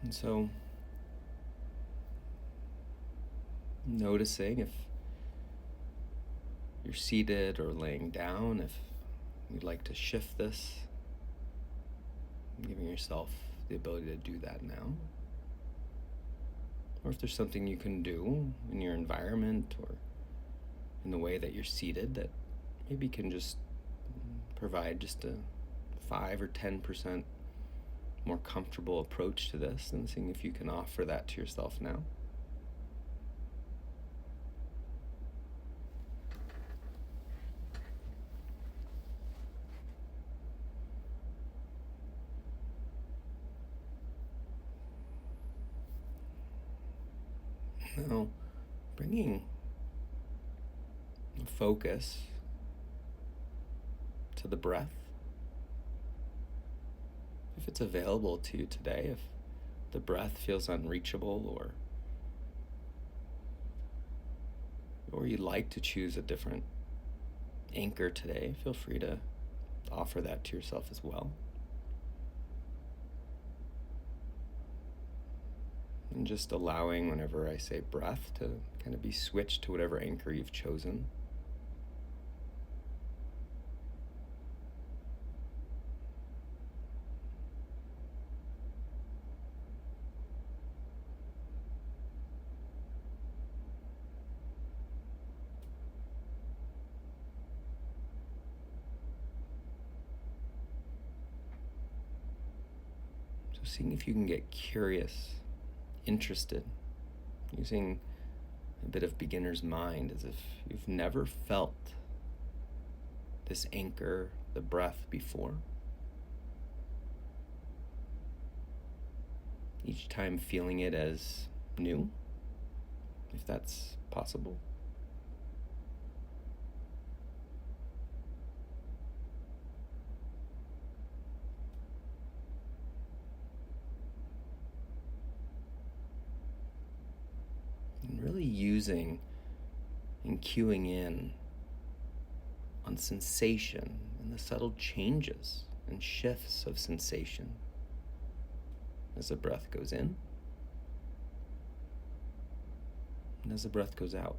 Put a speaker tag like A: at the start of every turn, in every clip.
A: And so, noticing if you're seated or laying down, if you'd like to shift this, giving yourself the ability to do that now. Or if there's something you can do in your environment or in the way that you're seated that maybe can just provide just a 5 or 10% more comfortable approach to this, and seeing if you can offer that to yourself now. Now, bringing focus to the breath. If it's available to you today, if the breath feels unreachable, or you'd like to choose a different anchor today, feel free to offer that to yourself as well. And just allowing, whenever I say breath, to kind of be switched to whatever anchor you've chosen. So seeing if you can get curious, interested, using a bit of beginner's mind, as if you've never felt this anchor, the breath, before. Each time feeling it as new, if that's possible. And really using and cueing in on sensation and the subtle changes and shifts of sensation as the breath goes in and as the breath goes out.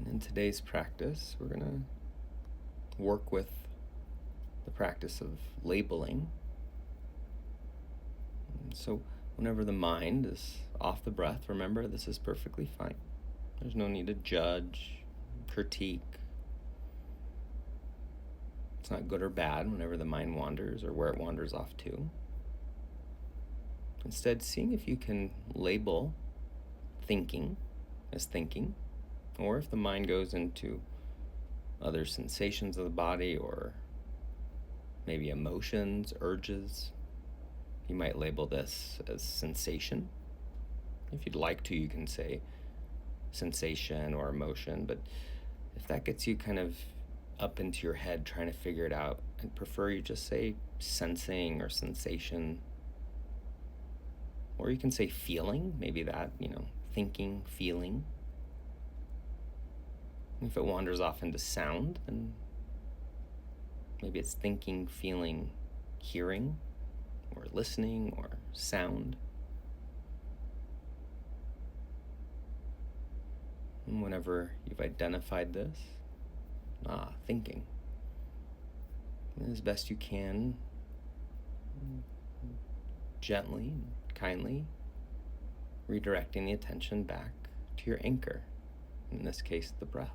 A: And in today's practice, we're going to work with the practice of labeling. And so whenever the mind is off the breath, remember this is perfectly fine. There's no need to judge, critique. It's not good or bad whenever the mind wanders or where it wanders off to. Instead, seeing if you can label thinking as thinking, or if the mind goes into other sensations of the body or maybe emotions, urges, you might label this as sensation. If you'd like to, you can say sensation or emotion, but if that gets you kind of up into your head trying to figure it out, I'd prefer you just say sensing or sensation. Or you can say feeling, maybe that, thinking, feeling. If it wanders off into sound, then maybe it's thinking, feeling, hearing, or listening, or sound. And whenever you've identified this, thinking, as best you can, gently, kindly, redirecting the attention back to your anchor, in this case, the breath.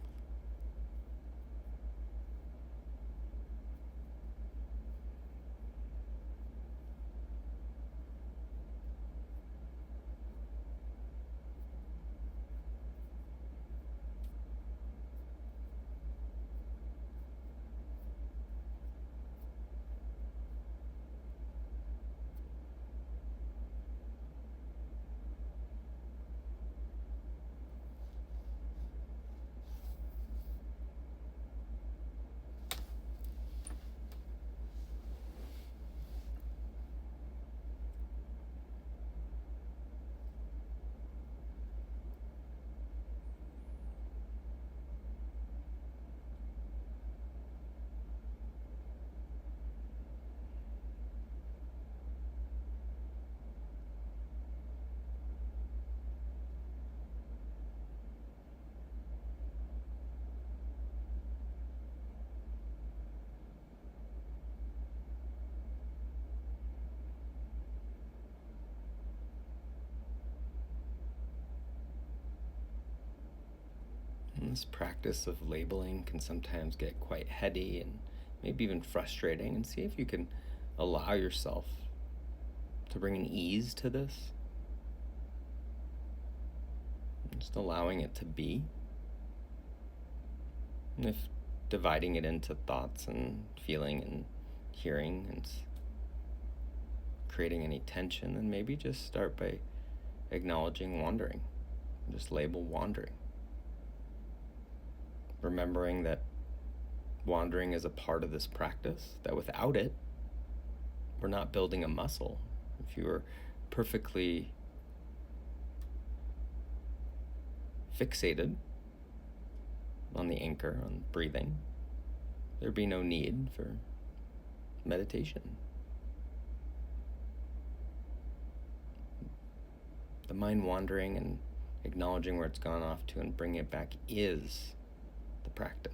A: And this practice of labeling can sometimes get quite heady and maybe even frustrating, and see if you can allow yourself to bring an ease to this. Just allowing it to be. And if dividing it into thoughts and feeling and hearing and creating any tension, then maybe just start by acknowledging wandering. Just label wandering. Remembering that wandering is a part of this practice, that without it, we're not building a muscle. If you were perfectly fixated on the anchor, on breathing, there'd be no need for meditation. The mind wandering and acknowledging where it's gone off to and bringing it back is the practice.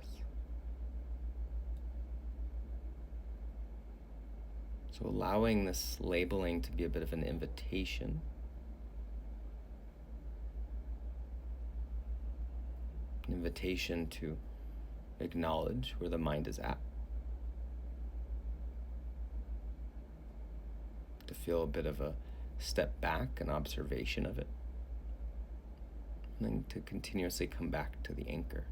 A: So allowing this labeling to be a bit of an invitation. An invitation to acknowledge where the mind is at. To feel a bit of a step back, an observation of it. And then to continuously come back to the anchor.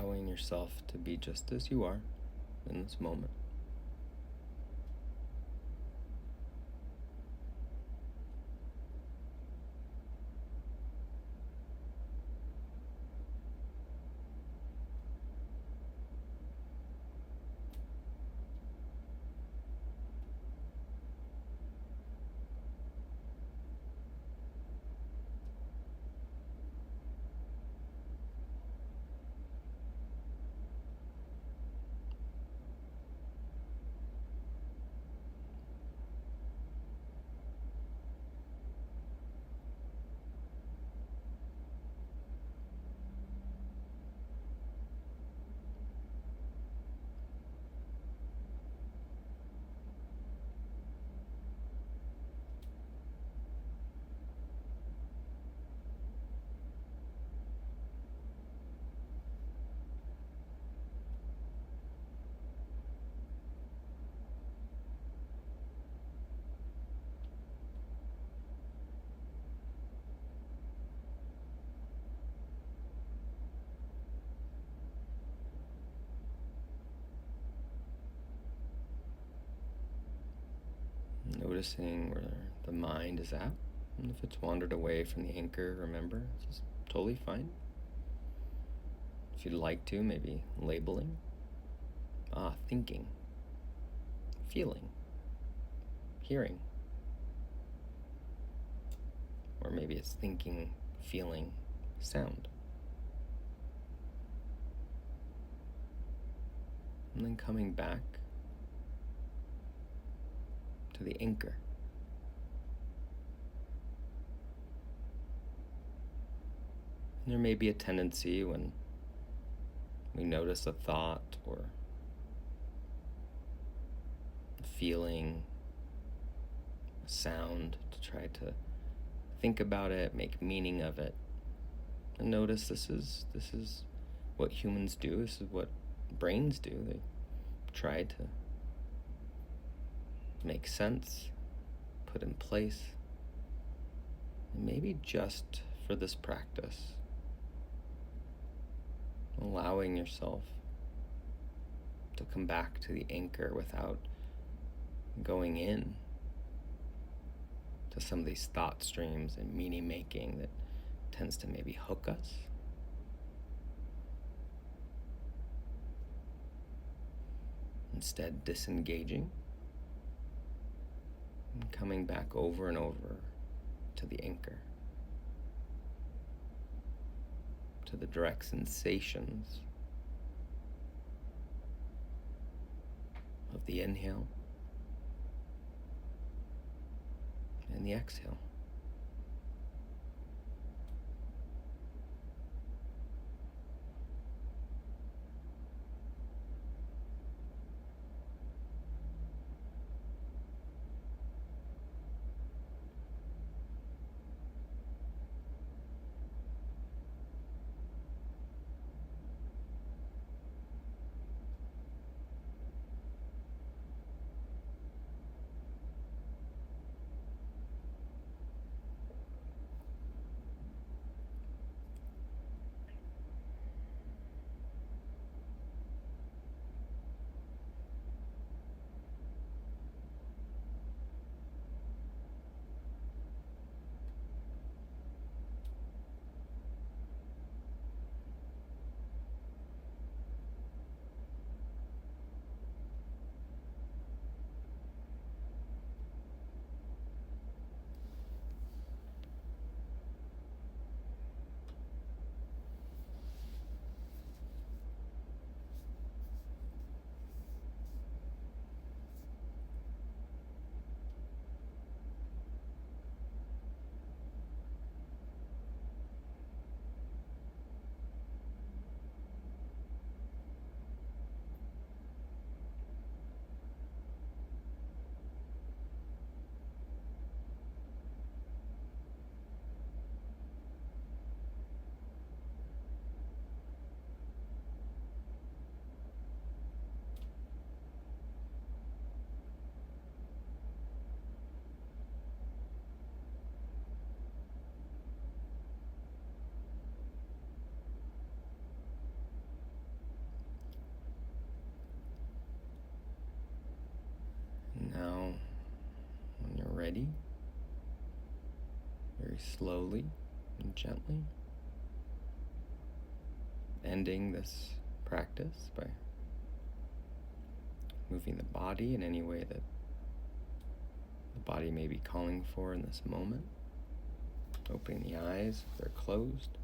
A: Allowing yourself to be just as you are in this moment. Noticing where the mind is at. And if it's wandered away from the anchor, remember, this is totally fine. If you'd like to, maybe labeling. Thinking. Feeling. Hearing. Or maybe it's thinking, feeling, sound. And then coming back to the anchor. And there may be a tendency when we notice a thought or a feeling, a sound, to try to think about it, make meaning of it. And notice this is what humans do. This is what brains do. They try to make sense, put in place. And maybe just for this practice, allowing yourself to come back to the anchor without going in to some of these thought streams and meaning making that tends to maybe hook us. Instead, disengaging and coming back over and over to the anchor, to the direct sensations of the inhale and the exhale. Now, when you're ready, very slowly and gently, ending this practice by moving the body in any way that the body may be calling for in this moment, opening the eyes if they're closed,